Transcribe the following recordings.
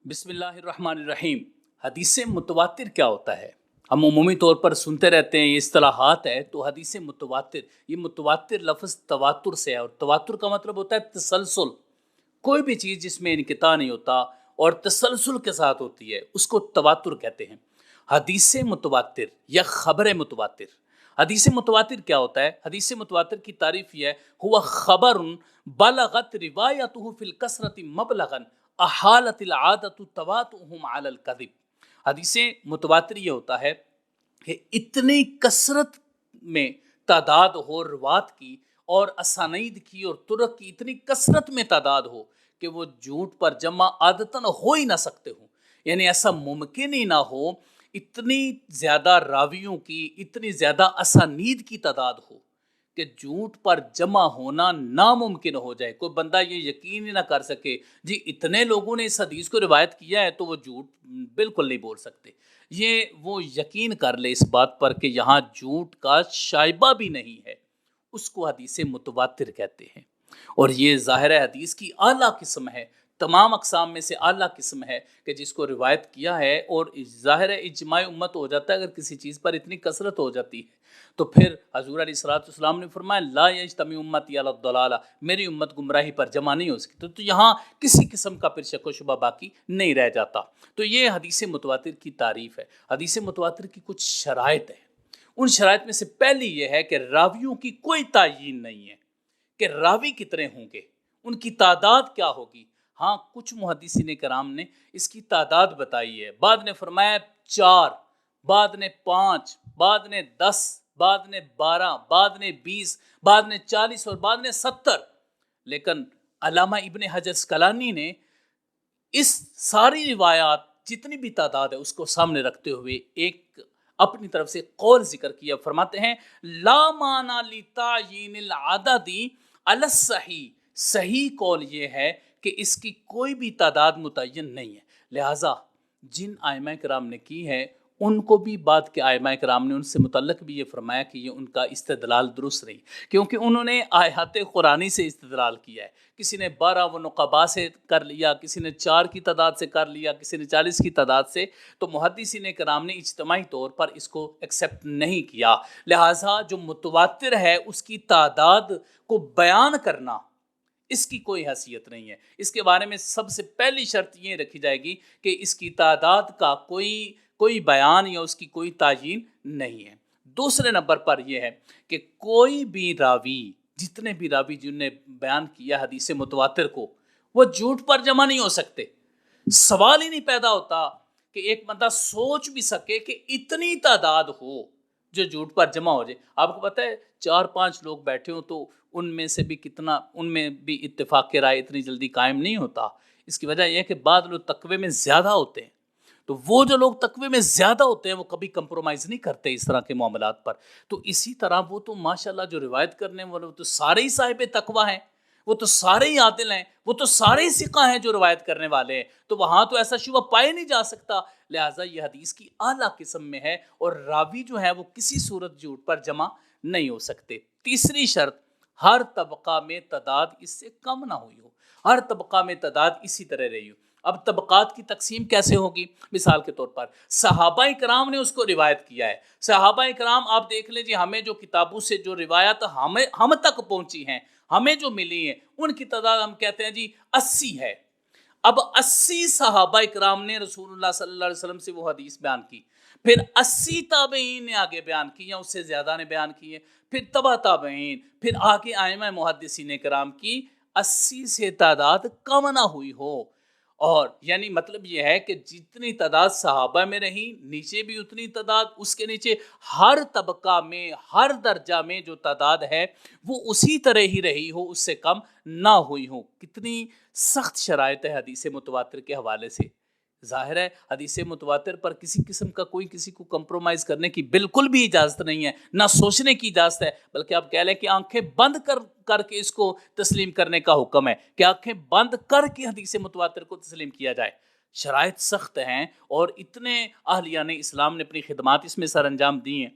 بسم اللہ الرحمن الرحیم۔ حدیث متواتر کیا ہوتا ہے؟ ہم عمومی طور پر سنتے رہتے ہیں، یہ اصطلاحات ہے۔ تو حدیث متواتر، یہ متواتر لفظ تواتر سے ہے، اور تواتر کا مطلب ہوتا ہے تسلسل۔ کوئی بھی چیز جس میں انقطاع نہیں ہوتا اور تسلسل کے ساتھ ہوتی ہے اس کو تواتر کہتے ہیں۔ حدیث متواتر یا خبر متواتر۔ حدیث متواتر کیا ہوتا ہے؟ حدیث متواتر کی تعریف یہ ہے، ہوا خبر بلغت روایتہ فی الکثرۃ مبلغا احالت العادۃ تواتؤہم علی الکذب۔ حدیث متواتر یہ ہوتا ہے کہ اتنی کثرت میں تعداد ہو روات کی اور اسانید کی اور طرق کی، اتنی کثرت میں تعداد ہو کہ وہ جھوٹ پر جمع عادتاً ہو ہی نہ سکتے ہوں، یعنی ایسا ممکن ہی نہ ہو اتنی زیادہ راویوں کی، اتنی زیادہ اسانید کی تعداد ہو کہ جھوٹ پر جمع ہونا ناممکن ہو جائے۔ کوئی بندہ یہ یقین ہی نہ کر سکے جی اتنے لوگوں نے اس حدیث کو روایت کیا ہے تو وہ جھوٹ بالکل نہیں بول سکتے۔ یہ وہ یقین کر لے اس بات پر کہ یہاں جھوٹ کا شائبہ بھی نہیں ہے، اس کو حدیث متواتر کہتے ہیں۔ اور یہ ظاہر حدیث کی اعلیٰ قسم ہے، تمام اقسام میں سے اعلیٰ قسم ہے کہ جس کو روایت کیا ہے اور ظاہر اجماع امت ہو جاتا ہے۔ اگر کسی چیز پر اتنی کثرت ہو جاتی ہے تو پھر حضور علیہ الصلوۃ والسلام نے فرمایا لا یجتمع امتی علی الضلالہ، میری امت گمراہی پر جمع نہیں ہو سکتی۔ تو یہاں کسی قسم کا پھر شک و شبہ باقی نہیں رہ جاتا۔ تو یہ حدیث متواتر کی تعریف ہے۔ حدیث متواتر کی کچھ شرائط ہیں، ان شرائط میں سے پہلی یہ ہے کہ راویوں کی کوئی تعین نہیں ہے کہ راوی کتنے ہوں گے، ان کی تعداد کیا ہوگی۔ ہاں کچھ محدثین کرام نے اس کی تعداد بتائی ہے، بعد نے فرمایا 4، بعد نے 5، بعد نے 10، بعد نے 12، بعد نے 20، بعد نے 40 اور بعد نے 70۔ لیکن علامہ ابن حجر اسقلانی نے اس ساری روایات جتنی بھی تعداد ہے اس کو سامنے رکھتے ہوئے ایک اپنی طرف سے قول ذکر کیا۔ فرماتے ہیں لا معنی لتعیین العدد علی الصحیح، صحیح قول یہ ہے کہ اس کی کوئی بھی تعداد متعین نہیں ہے۔ لہٰذا جن ائمہ کرام نے کی ہے ان کو بھی بعد کے ائمہ کرام نے ان سے متعلق بھی یہ فرمایا کہ یہ ان کا استدلال درست نہیں، کیونکہ انہوں نے آیات قرآنی سے استدلال کیا ہے۔ کسی نے 12 و نقبا سے کر لیا، کسی نے 4 کی تعداد سے کر لیا، کسی نے 40 کی تعداد سے۔ تو محدثین کرام نے اجتماعی طور پر اس کو ایکسیپٹ نہیں کیا۔ لہٰذا جو متواتر ہے اس کی تعداد کو بیان کرنا اس کی کوئی حیثیت نہیں ہے۔ اس کے بارے میں سب سے پہلی شرط یہ رکھی جائے گی کہ اس کی تعداد کا کوئی بیان یا اس کی کوئی تعین نہیں ہے۔ دوسرے نمبر پر یہ ہے کہ کوئی بھی راوی، جتنے بھی راوی جن نے بیان کیا حدیث متواتر کو، وہ جھوٹ پر جمع نہیں ہو سکتے۔ سوال ہی نہیں پیدا ہوتا کہ ایک بندہ سوچ بھی سکے کہ اتنی تعداد ہو جو جھوٹ پر جمع ہو جائے۔ آپ کو پتہ ہے 4-5 لوگ بیٹھے ہوں تو ان میں سے بھی ان میں بھی اتفاق رائے اتنی جلدی قائم نہیں ہوتا۔ اس کی وجہ یہ ہے کہ بعض لوگ تقوی میں زیادہ ہوتے ہیں، تو وہ جو لوگ تقوی میں زیادہ ہوتے ہیں وہ کبھی کمپرومائز نہیں کرتے اس طرح کے معاملات پر۔ تو اسی طرح وہ تو ماشاءاللہ جو روایت کرنے والے وہ تو سارے ہی صاحب تقوی ہیں، وہ تو سارے ہی عادل ہیں، وہ تو سارے ہی ثقہ ہیں جو روایت کرنے والے ہیں، تو وہاں تو ایسا شبہ پائے نہیں جا سکتا۔ لہٰذا یہ حدیث کی اعلیٰ قسم میں ہے اور راوی جو ہے وہ کسی صورت جھوٹ پر جمع نہیں ہو سکتے۔ تیسری شرط، ہر طبقہ میں تعداد اس سے کم نہ ہوئی ہو، ہر طبقہ میں تعداد اسی طرح رہی ہو۔ اب طبقات کی تقسیم کیسے ہوگی؟ مثال کے طور پر صحابہ کرام نے اس کو روایت کیا ہے۔ صحابہ کرام آپ دیکھ لیں جی، ہمیں جو کتابوں سے جو روایت ہم تک پہنچی ہیں، ہمیں جو ملی ہیں، ان کی تعداد ہم کہتے ہیں جی 80 ہے۔ اب 80 صحابہ کرام نے رسول اللہ صلی اللہ علیہ وسلم سے وہ حدیث بیان کی، پھر 80 تابعین نے آگے بیان کی یا اس سے زیادہ نے بیان کی ہے، پھر تبع تابعین، پھر آگے ائمہ محدثین کرام کی 80 سے تعداد کم نہ ہوئی ہو۔ اور یعنی مطلب یہ ہے کہ جتنی تعداد صحابہ میں رہی، نیچے بھی اتنی تعداد، اس کے نیچے ہر طبقہ میں، ہر درجہ میں جو تعداد ہے وہ اسی طرح ہی رہی ہو، اس سے کم نہ ہوئی ہو۔ کتنی سخت شرائط ہے حدیث متواتر کے حوالے سے۔ ظاہر ہے حدیث متواتر پر کسی قسم کا کوئی کسی کو کمپرومائز کرنے کی بالکل بھی اجازت نہیں ہے، نہ سوچنے کی اجازت ہے، بلکہ آپ کہہ لیں کہ آنکھیں بند کر کے اس کو تسلیم کرنے کا حکم ہے کہ آنکھیں بند کر کے حدیث متواتر کو تسلیم کیا جائے۔ شرائط سخت ہیں اور اتنے اہلیہ نے اسلام نے اپنی خدمات اس میں سر انجام دی ہیں۔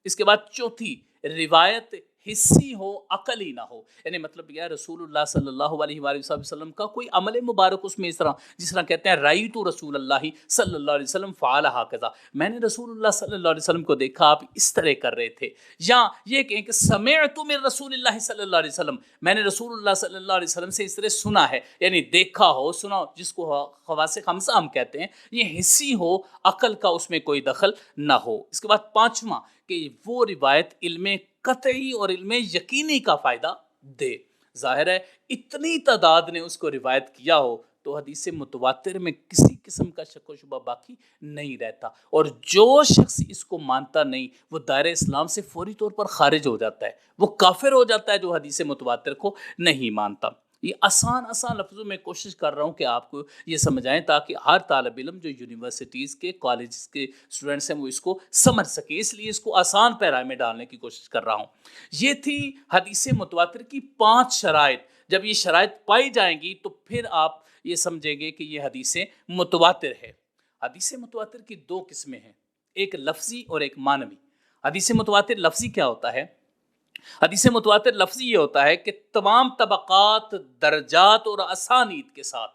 اس کے بعد چوتھی، روایت حصی ہو عقلی نہ ہو. یعنی مطلب یہ رسول اللہ صلی اللہ علیہ وآلہ وسلم کا کوئی عمل مبارک اس میں اس طرح، جس طرح کہتے ہیں رأیت رسول اللہ صلی اللہ علیہ وسلم فعل ہکذا، میں نے رسول اللہ صلی اللہ علیہ وسلم کو دیکھا آپ اس طرح کر رہے تھے. یا یہ کہیں کہ سمعت من رسول اللہ صلی اللہ علیہ وسلم، میں نے رسول اللہ صلی اللہ علیہ وسلم سے اس طرح سنا ہے، یعنی دیکھا ہو سنا ہو، جس کو خواص خمسہ ہم کہتے ہیں. یہ حصی ہو، عقل کا اس میں کوئی دخل نہ ہو. اس کے بعد پانچواں کہ وہ روایت علم قطعی اور علم یقینی کا فائدہ دے. ظاہر ہے اتنی تعداد نے اس کو روایت کیا ہو تو حدیث متواتر میں کسی قسم کا شک و شبہ باقی نہیں رہتا، اور جو شخص اس کو مانتا نہیں وہ دائرہ اسلام سے فوری طور پر خارج ہو جاتا ہے، وہ کافر ہو جاتا ہے جو حدیث متواتر کو نہیں مانتا. یہ آسان لفظوں میں کوشش کر رہا ہوں کہ آپ کو یہ سمجھائیں تاکہ ہر طالب علم جو یونیورسٹیز کے کالجز کے اسٹوڈنٹس ہیں وہ اس کو سمجھ سکے، اس لیے اس کو آسان پیرائے میں ڈالنے کی کوشش کر رہا ہوں. یہ تھی حدیث متواتر کی 5 شرائط. جب یہ شرائط پائی جائیں گی تو پھر آپ یہ سمجھیں گے کہ یہ حدیث متواتر ہے. حدیث متواتر کی 2 قسمیں ہیں، ایک لفظی اور ایک معنوی. حدیث متواتر لفظی کیا ہوتا ہے؟ حدیث متواتر لفظی یہ ہوتا ہے کہ تمام طبقات، درجات اور اسانید کے ساتھ،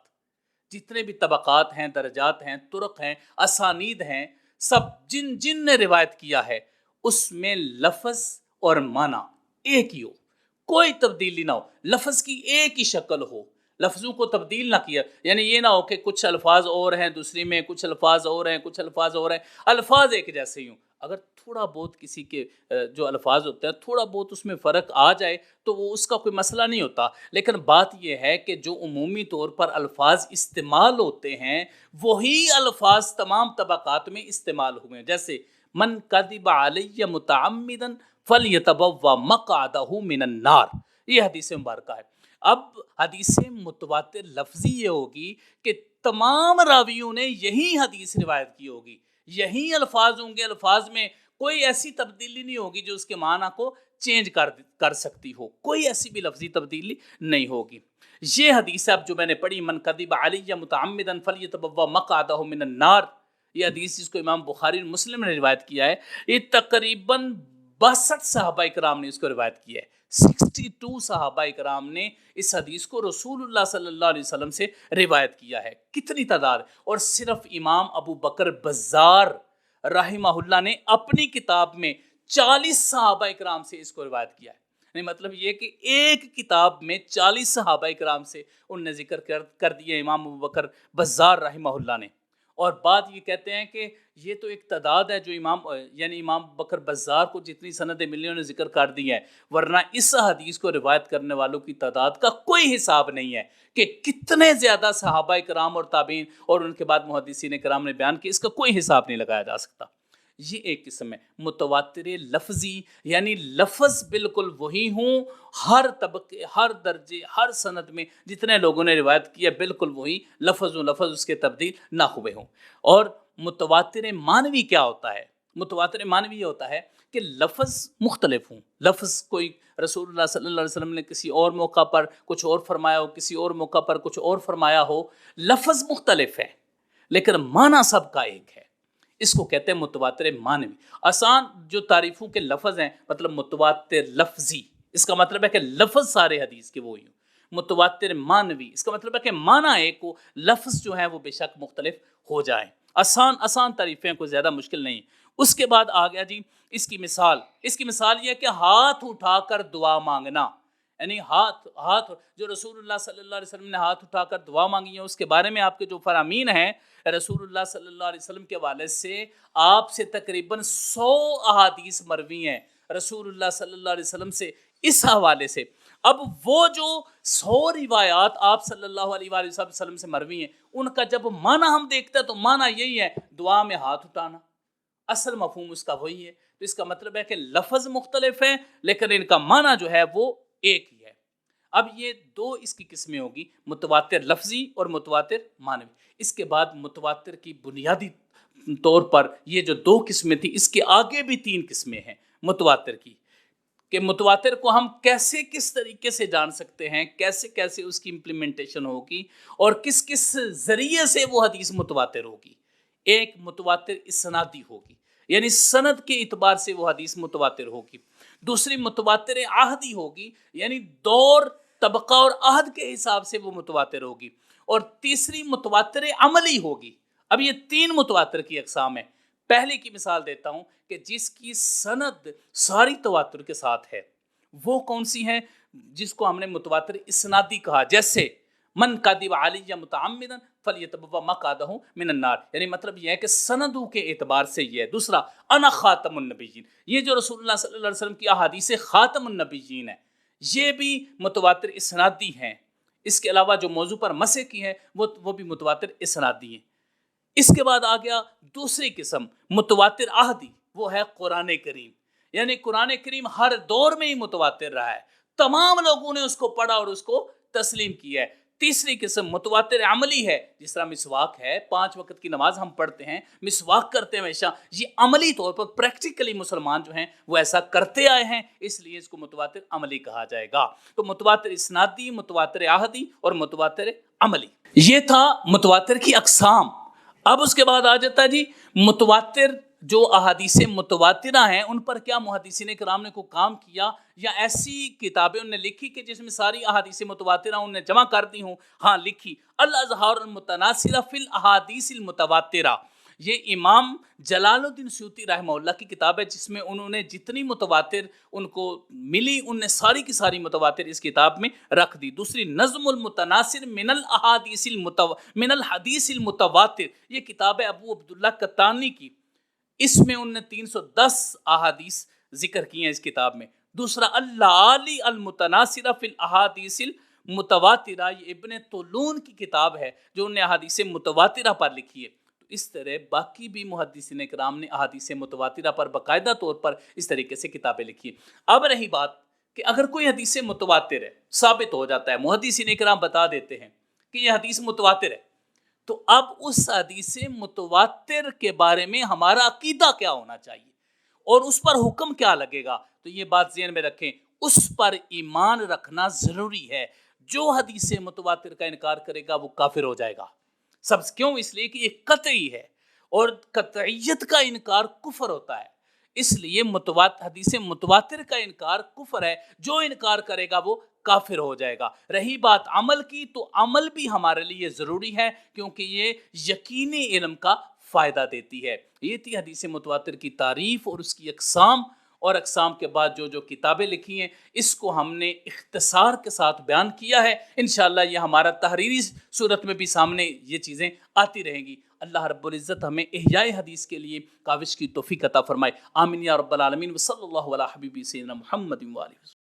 جتنے بھی طبقات ہیں، درجات ہیں، طرق ہیں، اسانید ہیں، سب جن نے روایت کیا ہے اس میں لفظ اور معنی ایک ہی ہو، کوئی تبدیلی نہ ہو، لفظ کی ایک ہی شکل ہو، لفظوں کو تبدیل نہ کیا. یعنی یہ نہ ہو کہ کچھ الفاظ اور ہیں دوسری میں، کچھ الفاظ اور ہیں کچھ الفاظ اور ہیں، الفاظ ایک جیسے ہی ہوں. اگر تھوڑا بہت کسی کے جو الفاظ ہوتے ہیں تھوڑا بہت اس میں فرق آ جائے تو وہ اس کا کوئی مسئلہ نہیں ہوتا، لیکن بات یہ ہے کہ جو عمومی طور پر الفاظ استعمال ہوتے ہیں وہی الفاظ تمام طبقات میں استعمال ہوئے ہیں. جیسے من کذب علی متعمدا فلیتبوأ مقعدہ من النار، یہ حدیث مبارکہ ہے. اب حدیث متواتر لفظی یہ ہوگی کہ تمام راویوں نے یہی حدیث روایت کی ہوگی، یہی الفاظ ہوں گے، الفاظ میں کوئی ایسی تبدیلی نہیں ہوگی جو اس کے معنی کو چینج کر سکتی ہو، کوئی ایسی بھی لفظی تبدیلی نہیں ہوگی. یہ حدیث اب جو میں نے پڑھی من کذب علی متعمدا فلیتبوأ مقعدہ من النار، یہ حدیث جس کو امام بخاری اور مسلم نے روایت کیا ہے، یہ تقریباً 62 صحابہ کرام نے اس کو روایت کیا ہے. 62 صحابہ کرام نے اس حدیث کو رسول اللہ صلی اللہ علیہ وسلم سے روایت کیا ہے. کتنی تعداد! اور صرف امام ابو بکر بزار رحمہ اللہ نے اپنی کتاب میں 40 صحابہ کرام سے اس کو روایت کیا ہے. یعنی مطلب یہ کہ ایک کتاب میں 40 صحابہ کرام سے ان نے ذکر کر دیا امام ابو بکر بزار رحمہ اللہ نے. اور بات یہ کہتے ہیں کہ یہ تو ایک تعداد ہے جو امام بکر بزار کو جتنی سندیں ملی انہوں نے ذکر کر دی ہیں، ورنہ اس حدیث کو روایت کرنے والوں کی تعداد کا کوئی حساب نہیں ہے کہ کتنے زیادہ صحابہ کرام اور تابعین اور ان کے بعد محدثین کرام نے بیان کیا، اس کا کوئی حساب نہیں لگایا جا سکتا. یہ ایک قسم ہے متواتر لفظی، یعنی لفظ بالکل وہی ہوں، ہر طبقے، ہر درجے، ہر سند میں جتنے لوگوں نے روایت کیا بالکل وہی لفظ و لفظ اس کے تبدیل نہ ہوئے ہوں. اور متواتر معنوی کیا ہوتا ہے؟ متواتر معنوی یہ ہوتا ہے کہ لفظ مختلف ہوں، لفظ کوئی رسول اللہ صلی اللہ علیہ وسلم نے کسی اور موقع پر کچھ اور فرمایا ہو، کسی اور موقع پر کچھ اور فرمایا ہو، لفظ مختلف ہے لیکن معنی سب کا ایک ہے. اس کو کہتے ہیں متواتر معنوی. آسان جو تعریفوں کے لفظ ہیں، مطلب متواتر لفظی اس کا مطلب ہے کہ لفظ سارے حدیث کے وہی ہوں. متواتر معنوی اس کا مطلب ہے کہ معنی ایک ہو، لفظ جو ہیں وہ بے شک مختلف ہو جائیں. آسان تعریفیں، کوئی زیادہ مشکل نہیں. اس کے بعد آ گیا جی اس کی مثال یہ ہے کہ ہاتھ اٹھا کر دعا مانگنا. یعنی ہاتھ جو رسول اللہ صلی اللہ علیہ وسلم نے ہاتھ اٹھا کر دعا مانگی ہے، اس کے بارے میں آپ کے جو فرامین ہیں رسول اللہ صلی اللہ علیہ وسلم کے حوالے سے آپ سے تقریباً 100 احادیث مروی ہیں رسول اللہ صلی اللہ علیہ وسلم سے اس حوالے سے. اب وہ جو 100 روایات آپ صلی اللہ علیہ وآلہ وسلم سے مروی ہیں ان کا جب معنی ہم دیکھتے ہیں تو معنی یہی ہے دعا میں ہاتھ اٹھانا، اصل مفہوم اس کا وہی ہے. تو اس کا مطلب ہے کہ لفظ مختلف ہیں لیکن ان کا معنی جو ہے وہ ایک ہی ہے. اب یہ 2 اس کی قسمیں ہوگی، متواتر لفظی اور متواتر معنوی. اس کے بعد متواتر کی بنیادی طور پر یہ جو 2 قسمیں تھیں، اس کے آگے بھی 3 قسمیں ہیں متواتر کی، کہ متواتر کو ہم کس طریقے سے جان سکتے ہیں، کیسے اس کی امپلیمنٹیشن ہوگی اور کس ذریعے سے وہ حدیث متواتر ہوگی. ایک متواتر اسنادی ہوگی، یعنی سند کے اعتبار سے وہ حدیث متواتر ہوگی. دوسری متواتر عہدی ہوگی، یعنی دور، طبقہ اور عہد کے حساب سے وہ متواتر ہوگی، اور تیسری متواتر عملی ہوگی۔ اب یہ تین متواتر کی اقسام ہیں۔ پہلے کی مثال دیتا ہوں کہ جس کی سند ساری تواتر کے ساتھ ہے، وہ کون سی ہے؟ جس کو ہم نے متواتر اسنادی کہا، جیسے من کذب علی متعمدا فلیتبوا مقعدہ من النار، یعنی مطلب یہ ہے کہ سندوں کے اعتبار سے یہ ہے۔ دوسرا انا خاتم النبیین، یہ جو رسول اللہ صلی اللہ علیہ وسلم کی احادیث خاتم النبیین ہیں، یہ بھی متواتر اسنادی ہیں۔ اس کے علاوہ جو موضوع پر مسح کی ہے وہ بھی متواتر اسنادی ہیں۔ اس کے بعد آ گیا دوسری قسم متواتر عہدی، وہ ہے قرآن کریم، یعنی قرآن کریم ہر دور میں ہی متواتر رہا ہے، تمام لوگوں نے اس کو پڑھا اور اس کو تسلیم کیا ہے۔ تیسری قسم متواتر عملی ہے، جس طرح مسواک ہے، 5 وقت کی نماز ہم پڑھتے ہیں، مسواک کرتے ہیں ہمیشہ، یہ عملی طور پر پریکٹیکلی مسلمان جو ہیں وہ ایسا کرتے آئے ہیں، اس لیے اس کو متواتر عملی کہا جائے گا۔ تو متواتر اسنادی، متواتر عہدی اور متواتر عملی، یہ تھا متواتر کی اقسام۔ اب اس کے بعد آ جاتا ہے جی متواتر جو احادیث متواترہ ہیں ان پر کیا محدثین کرام نے کوئی کام کیا، یا ایسی کتابیں انہوں نے لکھی کہ جس میں ساری احادیث متواترہ انہوں نے جمع کر دی ہوں؟ ہاں لکھی، الاظہار المتناثرہ فی الاحادیث المتواترہ، یہ امام جلال الدین سیوطی رحمہ اللہ کی کتاب ہے، جس میں انہوں نے جتنی متواتر ان کو ملی ان نے ساری کی ساری متواتر اس کتاب میں رکھ دی۔ دوسری نظم المتناثر من الحدیث المتواتر، یہ کتاب ہے ابو عبداللہ قطانی کی، اس میں انہوں نے 310 احادیث ذکر کی ہیں اس کتاب میں۔ دوسرا العالی المتناثرہ فی الاحادیث المتواترہ، یہ ابن طولون کی کتاب ہے جو انہوں نے احادیث متواترہ پر لکھی ہے۔ اس طرح باقی بھی محدثین کرام نے احادیث متواترہ پر باقاعدہ طور پر اس طریقے سے کتابیں لکھی ہیں۔ اب رہی بات کہ اگر کوئی حدیث متواتر ہے، ثابت ہو جاتا ہے، محدثین کرام بتا دیتے ہیں کہ یہ حدیث متواتر ہے، تو اب اس حدیث متواتر کے بارے میں ہمارا عقیدہ کیا ہونا چاہیے اور اس پر حکم کیا لگے گا؟ تو یہ بات ذہن میں رکھیں، اس پر ایمان رکھنا ضروری ہے۔ جو حدیث متواتر کا انکار کرے گا وہ کافر ہو جائے گا۔ سب کیوں؟ اس لیے کہ یہ قطعی ہے، اور قطعیت کا انکار کفر ہوتا ہے، اس لیے حدیث متواتر کا انکار کفر ہے، جو انکار کرے گا وہ کافر ہو جائے گا۔ رہی بات عمل کی، تو عمل بھی ہمارے لیے ضروری ہے، کیونکہ یہ یقینی علم کا فائدہ دیتی ہے۔ یہ تھی حدیث متواتر کی تعریف اور اس کی اقسام، اور اقسام کے بعد جو کتابیں لکھی ہیں اس کو ہم نے اختصار کے ساتھ بیان کیا ہے۔ انشاءاللہ یہ ہمارا تحریری صورت میں بھی سامنے یہ چیزیں آتی رہیں گی۔ اللہ رب العزت ہمیں احیاء حدیث کے لیے کاوش کی توفیق عطا فرمائے۔ آمین یا رب العالمین، وصلی اللہ علی حبیبی سیدنا محمد و آلہ وسلم۔